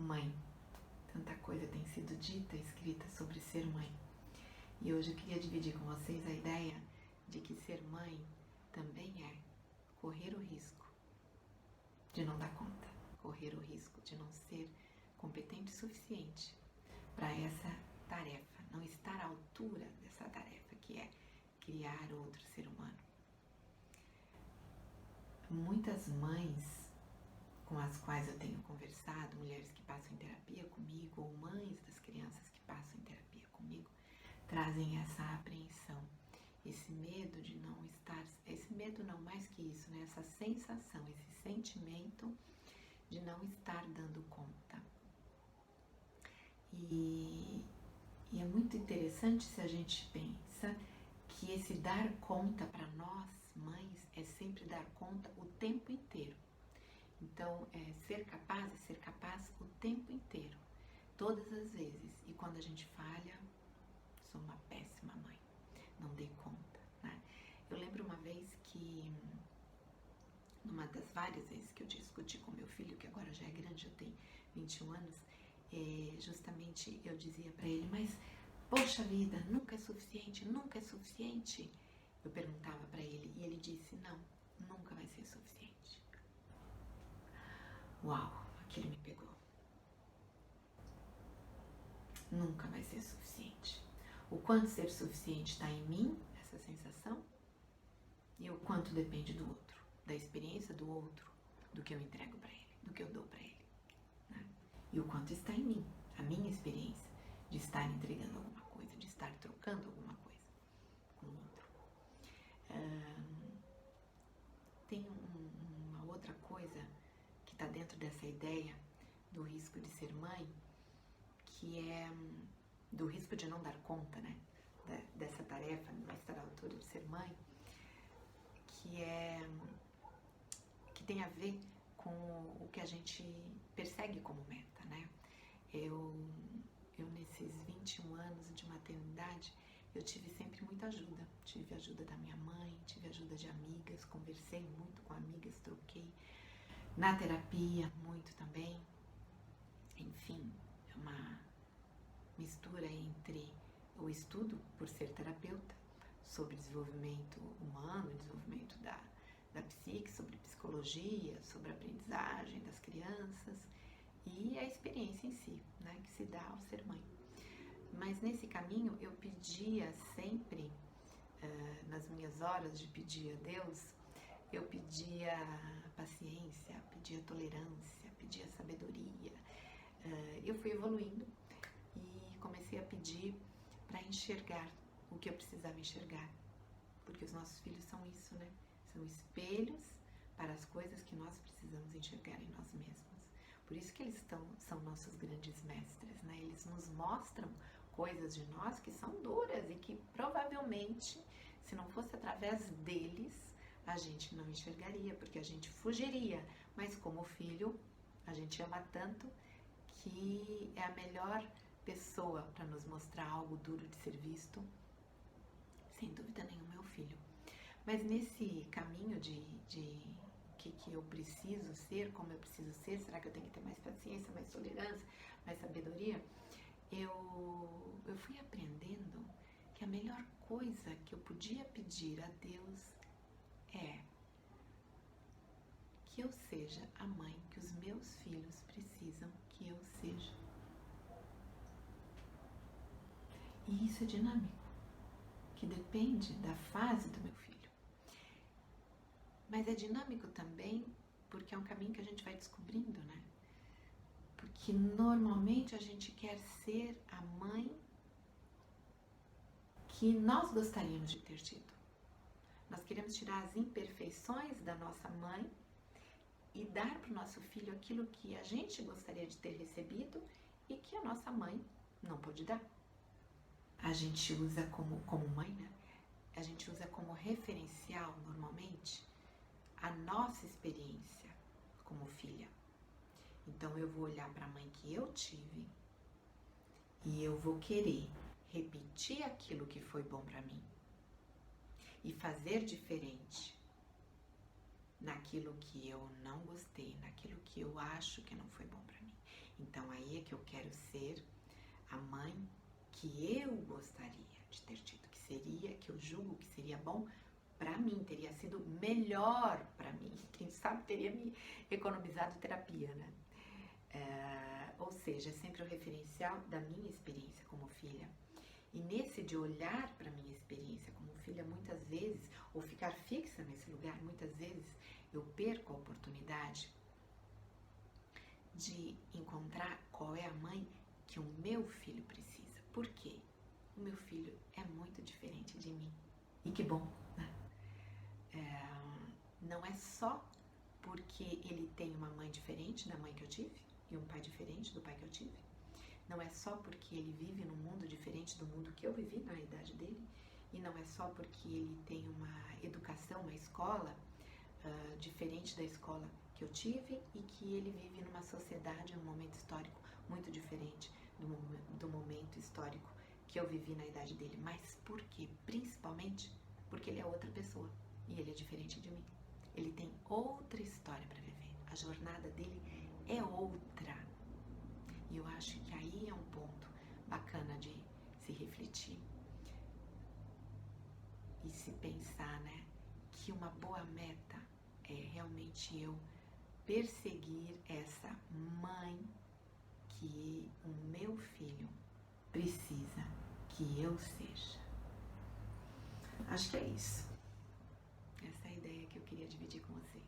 mãe. Tanta coisa tem sido dita, escrita sobre ser mãe. E hoje eu queria dividir com vocês a ideia de que ser mãe também é correr o risco de não dar conta, correr o risco de não ser competente o suficiente para essa tarefa, não estar à altura dessa tarefa que é criar outro ser humano. Muitas mães com as quais eu tenho conversado, mulheres que passam em terapia comigo ou mães das crianças que passam em terapia comigo, trazem essa apreensão, esse medo de não estar, esse medo não, mais que isso, né? Essa sensação, esse sentimento de não estar dando conta. E é muito interessante se a gente pensa que esse dar conta para nós, mães, é sempre dar conta o tempo inteiro. Então, ser capaz o tempo inteiro, todas as vezes. E quando a gente falha, sou uma péssima mãe, não dei conta, né? Eu lembro uma vez que, numa das várias vezes que eu discuti com meu filho, que agora já é grande, já tem 21 anos, justamente eu dizia para ele, mas, poxa vida, nunca é suficiente, nunca é suficiente. Eu perguntava para ele e ele disse, não, nunca vai ser suficiente. Uau, aquilo me pegou. Nunca vai ser suficiente. O quanto ser suficiente está em mim, essa sensação, e o quanto depende do outro, da experiência do outro, do que eu entrego para ele, do que eu dou para ele, né? E o quanto está em mim, a minha experiência de estar entregando alguma coisa, de estar trocando alguma coisa com o outro. Tem uma outra coisa que está dentro dessa ideia do risco de ser mãe, que é do risco de não dar conta, né, dessa tarefa, não estar à altura de ser mãe, que tem a ver com o que a gente persegue como meta, né? Eu nesses 21 anos de maternidade, eu tive sempre muita ajuda. Tive ajuda da minha mãe, tive ajuda de amigas, conversei muito com amigas, troquei. Na terapia, muito também. Enfim, é uma mistura entre o estudo, por ser terapeuta, sobre desenvolvimento humano, desenvolvimento da psique, sobre psicologia, sobre a aprendizagem das crianças e a experiência em si, né, que se dá ao ser mãe. Mas nesse caminho eu pedia sempre, nas minhas horas de pedir a Deus, eu pedia paciência, pedia tolerância, pedia sabedoria. Eu fui evoluindo e comecei a pedir para enxergar o que eu precisava enxergar. Porque os nossos filhos são isso, né? São espelhos para as coisas que nós precisamos enxergar em nós mesmos. Por isso que eles são nossos grandes mestres, né? Eles nos mostram coisas de nós que são duras e que provavelmente, se não fosse através deles, a gente não enxergaria, porque a gente fugiria. Mas como filho, a gente ama tanto que é a melhor pessoa para nos mostrar algo duro de ser visto, sem dúvida nenhuma, meu filho. Mas nesse caminho de que eu preciso ser, como eu preciso ser, será que eu tenho que ter mais paciência, mais tolerância, mais sabedoria? Eu fui aprendendo que a melhor coisa que eu podia pedir a Deus é que eu seja a mãe que os meus filhos precisam que eu seja. E isso é dinâmico, que depende da fase do meu filho. Mas é dinâmico também porque é um caminho que a gente vai descobrindo, né? Porque normalmente a gente quer ser a mãe que nós gostaríamos de ter tido. Nós queremos tirar as imperfeições da nossa mãe e dar para o nosso filho aquilo que a gente gostaria de ter recebido e que a nossa mãe não pôde dar. A gente usa como mãe, né? A gente usa como referencial, normalmente, a nossa experiência como filha. Então eu vou olhar para a mãe que eu tive e eu vou querer repetir aquilo que foi bom para mim e fazer diferente naquilo que eu não gostei, naquilo que eu acho que não foi bom para mim. Então aí é que eu quero ser a mãe que eu gostaria de ter tido, que eu julgo que seria bom para mim, teria sido melhor para mim. Quem sabe teria me economizado terapia, né? Ou seja, é sempre o referencial da minha experiência como filha. E nesse de olhar para minha experiência como filha, muitas vezes, ou ficar fixa nesse lugar, muitas vezes eu perco a oportunidade de encontrar qual é a mãe que o meu filho precisa. Por quê? O meu filho é muito diferente de mim. E que bom, né? Não é só porque ele tem uma mãe diferente da mãe que eu tive e um pai diferente do pai que eu tive. Não é só porque ele vive num mundo diferente do mundo que eu vivi na idade dele. E não é só porque ele tem uma educação, uma escola diferente da escola que eu tive e que ele vive numa sociedade, num momento histórico muito diferente do momento histórico que eu vivi na idade dele. Mas por quê? Principalmente porque ele é outra pessoa e ele é diferente de mim. Ele tem outra história para viver. A jornada dele é outra. E eu acho que aí é um ponto bacana de se refletir e se pensar, né? Que uma boa meta é realmente eu perseguir essa mãe que o meu filho precisa que eu seja. Acho que é isso. Essa é a ideia que eu queria dividir com vocês.